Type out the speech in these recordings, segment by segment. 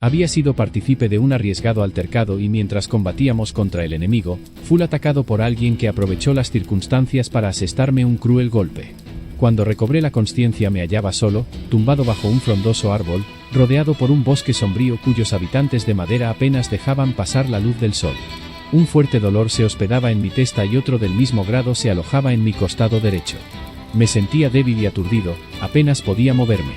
Había sido partícipe de un arriesgado altercado y mientras combatíamos contra el enemigo, fui atacado por alguien que aprovechó las circunstancias para asestarme un cruel golpe. Cuando recobré la consciencia me hallaba solo, tumbado bajo un frondoso árbol, rodeado por un bosque sombrío cuyos habitantes de madera apenas dejaban pasar la luz del sol. Un fuerte dolor se hospedaba en mi testa y otro del mismo grado se alojaba en mi costado derecho. Me sentía débil y aturdido, apenas podía moverme.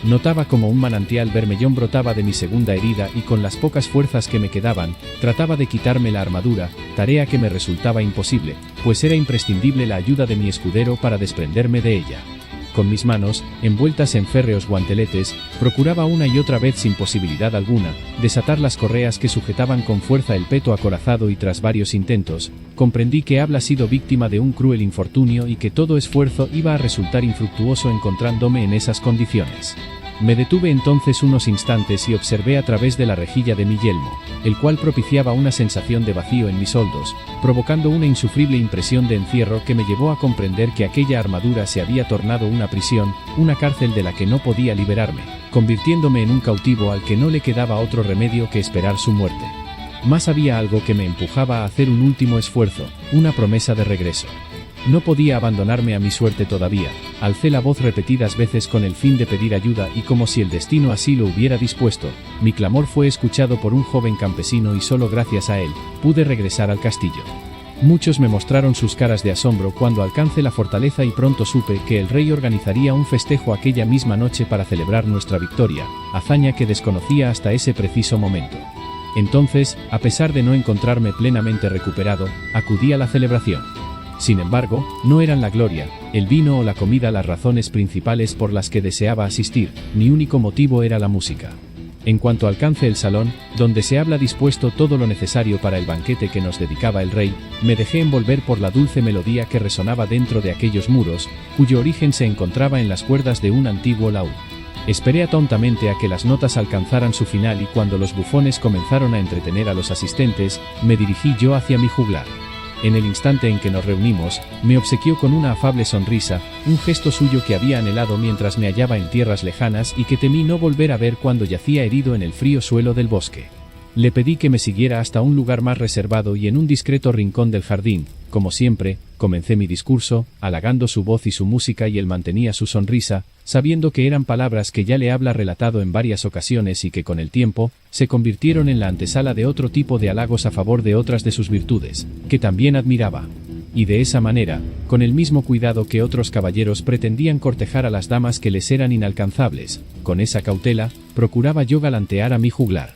Notaba como un manantial bermellón brotaba de mi segunda herida y con las pocas fuerzas que me quedaban, trataba de quitarme la armadura, tarea que me resultaba imposible, pues era imprescindible la ayuda de mi escudero para desprenderme de ella. Con mis manos, envueltas en férreos guanteletes, procuraba una y otra vez sin posibilidad alguna, desatar las correas que sujetaban con fuerza el peto acorazado y tras varios intentos, comprendí que había sido víctima de un cruel infortunio y que todo esfuerzo iba a resultar infructuoso encontrándome en esas condiciones. Me detuve entonces unos instantes y observé a través de la rejilla de mi yelmo, el cual propiciaba una sensación de vacío en mis hombros, provocando una insufrible impresión de encierro que me llevó a comprender que aquella armadura se había tornado una prisión, una cárcel de la que no podía liberarme, convirtiéndome en un cautivo al que no le quedaba otro remedio que esperar su muerte. Mas había algo que me empujaba a hacer un último esfuerzo, una promesa de regreso. No podía abandonarme a mi suerte todavía. Alcé la voz repetidas veces con el fin de pedir ayuda y como si el destino así lo hubiera dispuesto, mi clamor fue escuchado por un joven campesino y solo gracias a él, pude regresar al castillo. Muchos me mostraron sus caras de asombro cuando alcancé la fortaleza y pronto supe que el rey organizaría un festejo aquella misma noche para celebrar nuestra victoria, hazaña que desconocía hasta ese preciso momento. Entonces, a pesar de no encontrarme plenamente recuperado, acudí a la celebración. Sin embargo, no eran la gloria, el vino o la comida las razones principales por las que deseaba asistir, mi único motivo era la música. En cuanto alcance el salón, donde se habla dispuesto todo lo necesario para el banquete que nos dedicaba el rey, me dejé envolver por la dulce melodía que resonaba dentro de aquellos muros, cuyo origen se encontraba en las cuerdas de un antiguo laúd. Esperé atontamente a que las notas alcanzaran su final y cuando los bufones comenzaron a entretener a los asistentes, me dirigí yo hacia mi juglar. En el instante en que nos reunimos, me obsequió con una afable sonrisa, un gesto suyo que había anhelado mientras me hallaba en tierras lejanas y que temí no volver a ver cuando yacía herido en el frío suelo del bosque. Le pedí que me siguiera hasta un lugar más reservado y en un discreto rincón del jardín, como siempre, comencé mi discurso, halagando su voz y su música y él mantenía su sonrisa, sabiendo que eran palabras que ya le había relatado en varias ocasiones y que con el tiempo, se convirtieron en la antesala de otro tipo de halagos a favor de otras de sus virtudes, que también admiraba. Y de esa manera, con el mismo cuidado que otros caballeros pretendían cortejar a las damas que les eran inalcanzables, con esa cautela, procuraba yo galantear a mi juglar.